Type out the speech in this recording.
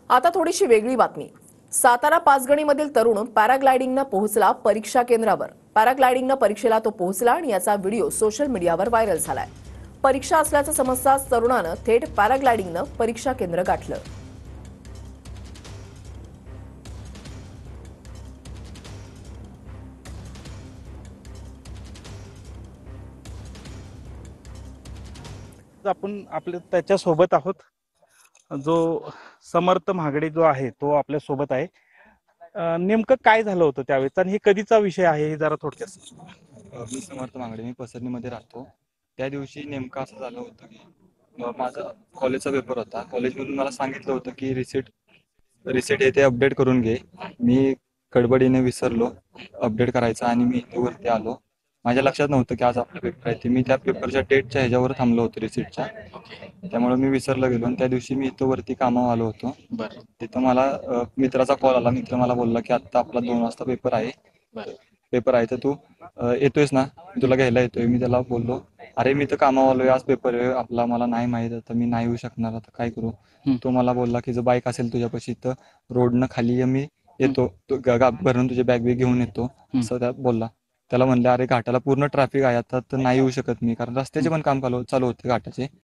आता थोडीशी वेगळी बातमी. सातारा पाचगणीमधील तरुण पॅराग्लायडिंगनं पोहोचला परीक्षा केंद्रावर. पॅराग्लायडिंगनं परीक्षेला तो पोहोचला आणि याचा व्हिडिओ सोशल मीडियावर व्हायरल झालाय. परीक्षा असल्याचं समजताच तरुणानं थेट पॅराग्लायडिंगनं परीक्षा केंद्र गाठलं. आपण आपल्या त्याच्या सोबत आहोत. जो समर्थ महागडे जो आहे तो आपल्या सोबत आहे. नेमकं काय झालं होतं त्यावेळेस आणि हे कधीचा विषय आहे हे जरा थोडक्यात. मी समर्थ मांगडे, मी पसरणीमध्ये राहतो. त्या दिवशी नेमकं असं झालं होतं की माझा कॉलेजचा पेपर होता. कॉलेजमधून मला सांगितलं होतं की रिसेट हे ते अपडेट करून घे. मी गडबडीने विसरलो अपडेट करायचं आणि मी इथे वरती आलो. माझ्या लक्षात नव्हतं की आज आपला पेपर आहे. ते मी त्या पेपरच्या डेटच्या ह्याच्यावर थांबलो होतो रिसेटच्या. त्यामुळे मी विसरलो गेलो आणि त्या दिवशी मी इथं वरती कामावर आलो होतो. तिथं मला मित्राचा कॉल आला. मित्र मला बोलला की आत्ता आपला 2 वाजता पेपर आहे. तर तू येतोयस ना, मी तुला घ्यायला येतोय. मी त्याला बोललो, अरे मी तर कामावर आलोय, आज पेपर आहे आपला, मला नाही माहीत, आता मी नाही येऊ शकणार, आता काय करू. तो मला बोलला की जर बाईक असेल तुझ्यापाशी तर रोडनं खाली ये, मी येतो, तो भरून तुझे बॅग घेऊन येतो, असं त्या बोलला. त्याला म्हणलं, अरे घाटाला पूर्ण ट्रॅफिक आहे आता, तर नाही येऊ शकत मी, कारण रस्त्याचे पण काम चालू होते घाटाचे.